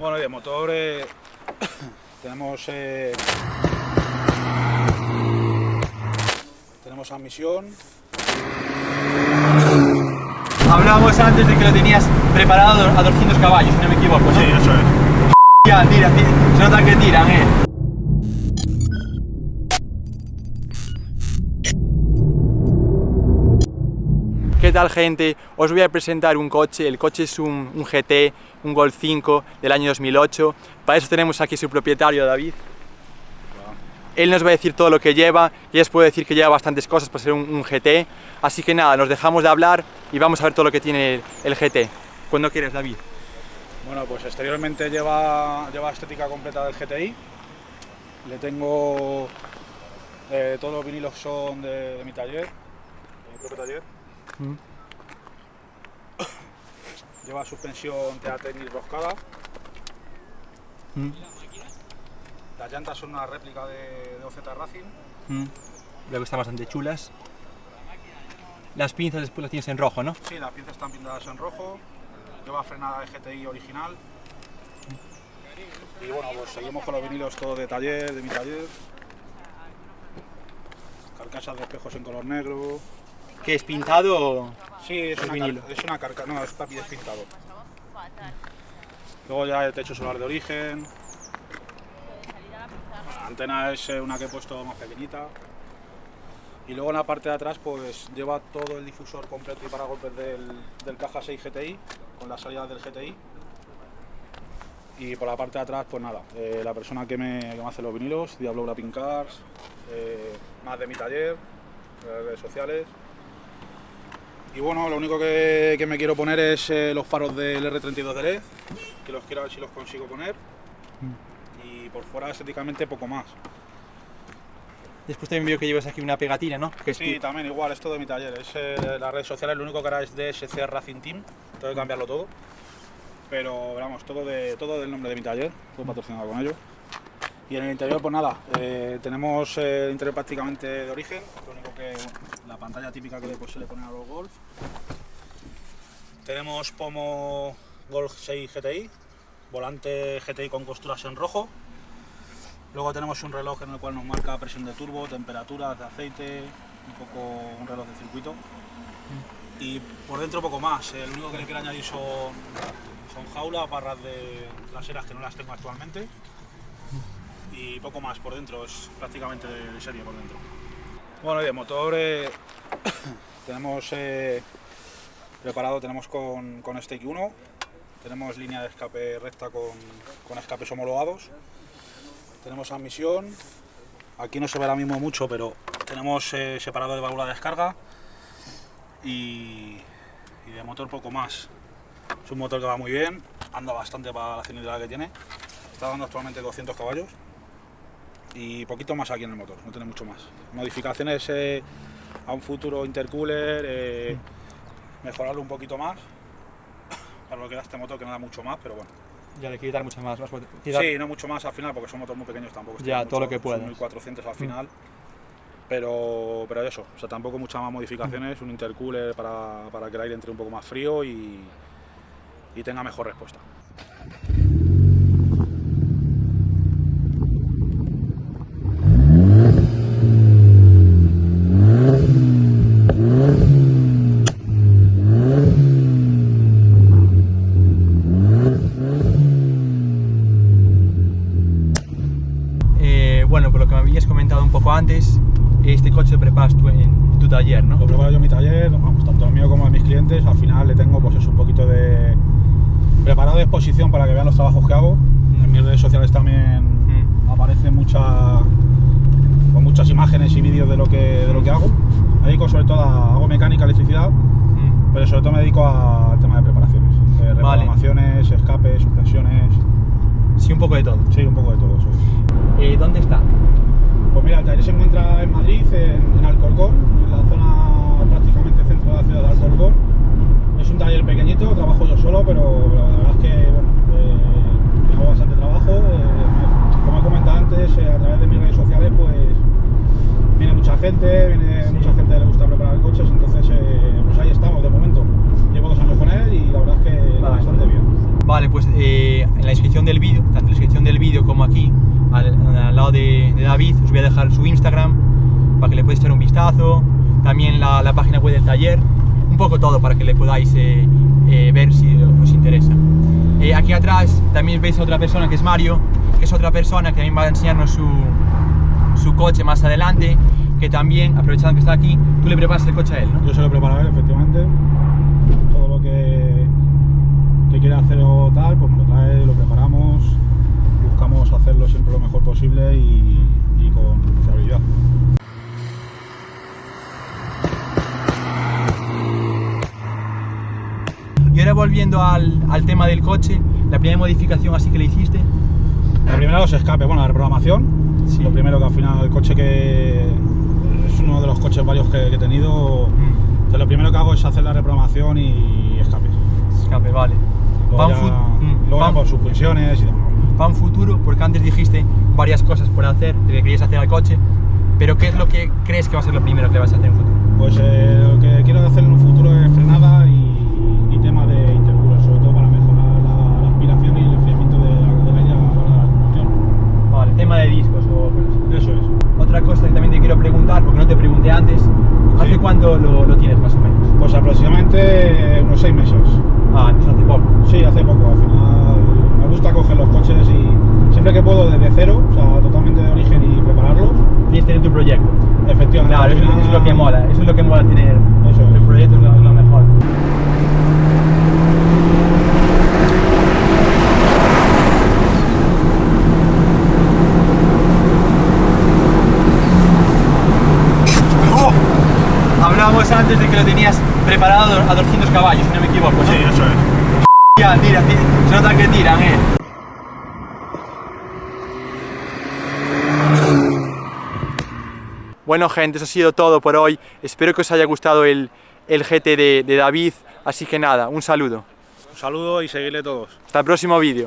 Bueno, y de motor tenemos admisión. Hablábamos antes de que lo tenías preparado a 200 caballos, si no me equivoco, ¿no? Sí, eso es. Ya, tira, se nota que tiran, ¿Qué tal, gente? Os voy a presentar un coche. El coche es un GT, un Golf 5 del año 2008. Para eso tenemos aquí su propietario, David. Él nos va a decir todo lo que lleva, y os puedo decir que lleva bastantes cosas para ser un GT. Así que nada, nos dejamos de hablar y vamos a ver todo lo que tiene el GT. Cuando quieres, David. Bueno, pues exteriormente lleva estética completa del GTI. Le tengo todos los vinilos son de mi taller, de mi propio taller. Lleva suspensión T-Tennis roscada. Las llantas son una réplica de OZ Racing. Luego están bastante chulas. Las pinzas después las tienes en rojo, ¿no? Sí, las pinzas están pintadas en rojo. Lleva frenada de GTI original. Y bueno, pues seguimos con los vinilos todos de taller, de mi taller. Carcasas de espejos en color negro. ¿Qué es pintado o...? Sí, es una carcasa, no, está despintado. Luego ya el techo solar de origen. La antena es una que he puesto más pequeñita. Y luego en la parte de atrás pues lleva todo el difusor completo y paragolpes del caja 6 GTI, con las salidas del GTI. Y por la parte de atrás pues nada, la persona que me hace los vinilos, Diablo Wrapping Cars, más de mi taller, de las redes sociales. Y bueno, lo único que me quiero poner es los faros del R32 de LED, que los quiero ver si los consigo poner. Y por fuera estéticamente poco más. Después también veo que llevas aquí una pegatina, ¿no? Que es Sí, también igual, es todo de mi taller. Es las redes sociales, lo único que ahora es DSC Racing Team, tengo que cambiarlo todo. Pero vamos, todo del nombre de mi taller, todo patrocinado con ello. Y en el interior pues nada, tenemos el interior prácticamente de origen, lo único que la pantalla típica que después se le pone a los Golf. Tenemos pomo Golf 6 GTI, volante GTI con costuras en rojo. Luego tenemos un reloj en el cual nos marca presión de turbo, temperaturas de aceite, un reloj de circuito. Y por dentro poco más, lo único que le quiero añadir son jaulas, barras traseras que no las tengo actualmente. Y poco más por dentro, es prácticamente de serie por dentro. Bueno, y de motor tenemos preparado, tenemos con Stake 1, tenemos línea de escape recta con escapes homologados, tenemos admisión, aquí no se ve ahora mismo mucho, pero tenemos separado de válvula de descarga y de motor poco más. Es un motor que va muy bien, anda bastante para la cilindrada que tiene, está dando actualmente 200 caballos. Y poquito más aquí en el motor, no tiene mucho más. Modificaciones a un futuro intercooler, mejorarlo un poquito más para lo que da este motor, que no da mucho más, pero bueno. Ya le quiero quitar mucho más. Sí, no mucho más al final porque son motores muy pequeños tampoco. Ya, mucho, todo lo que puedas. 1400 al final, pero eso, o sea, tampoco muchas más modificaciones, un intercooler para que el aire entre un poco más frío y tenga mejor respuesta. Bueno, por lo que me habías comentado un poco antes, este coche lo preparas tú en tu taller, ¿no? Lo preparo yo en mi taller, vamos, tanto el mío como el de mis clientes. Al final le tengo pues eso, un poquito de preparado de exposición para que vean los trabajos que hago. En mis redes sociales también aparecen muchas imágenes y vídeos de lo que hago. Me dedico sobre todo hago mecánica, electricidad, pero sobre todo me dedico al tema de preparaciones, reprogramaciones, escapes, suspensiones. Sí, un poco de todo. Sí, un poco de todo eso. ¿Dónde está? Pues mira, el taller se encuentra en Madrid, en Alcorcón, en la zona prácticamente centro de la ciudad de Alcorcón. Es un taller pequeñito, trabajo yo solo, pero la verdad es que bueno, tengo bastante trabajo. Como he comentado antes, a través de mis redes sociales pues viene mucha gente, mucha gente que le gusta preparar coches, entonces pues ahí estamos de momento. Llevo 2 años con él y la verdad es que bastante bien. Vale, pues en la descripción descripción del vídeo, tanto en la descripción del vídeo como aquí, al lado de David, os voy a dejar su Instagram para que le podáis echar un vistazo, también la página web del taller, un poco todo para que le podáis ver si os interesa. Aquí atrás también veis a otra persona que es Mario, que es otra persona que también va a enseñarnos su coche más adelante, que también, aprovechando que está aquí, tú le preparas el coche a él, ¿no? Yo se lo preparo a él, efectivamente. Todo lo que quiera hacer o tal, pues me lo trae, lo preparamos, buscamos hacerlo siempre lo mejor posible y con fiabilidad. Y ahora volviendo al tema del coche, la primera modificación así que le hiciste. La primera, los escapes, bueno, la reprogramación. Sí. Lo primero, que al final el coche que es uno de los coches varios que he tenido, entonces lo primero que hago es hacer la reprogramación y escapes. Escape, vale. Luego ya por suspensiones y demás. Para un futuro, porque antes dijiste varias cosas por hacer, que querías hacer al coche, pero ¿qué es lo que crees que va a ser lo primero que le vas a hacer en un futuro? Pues lo que quiero hacer en un futuro es frenada y tema de intercooler, sobre todo para mejorar la aspiración y el enfriamiento de la combustión. Vale, tema de discos o cosas así. Eso es. Otra cosa que también te quiero preguntar, porque no te pregunté antes, ¿hace cuánto lo tienes más o menos? Pues aproximadamente unos 6 meses. Ah, pues hace poco. Sí, hace poco. Al final me gusta coger los coches y siempre que puedo desde cero, o sea, totalmente de origen y prepararlos. Tienes que tener tu proyecto. Efectivamente. Claro, eso es lo que mola, eso es lo que mola tener Eso es. el proyecto, es lo mejor. Hablábamos antes de que lo tenías preparado a 200 caballos, si no me equivoco, ¿no? Sí, eso es. Ya, tira, se nota que tiran, Bueno, gente, eso ha sido todo por hoy. Espero que os haya gustado el GT de David. Así que nada, un saludo. Un saludo y seguidle todos. Hasta el próximo vídeo.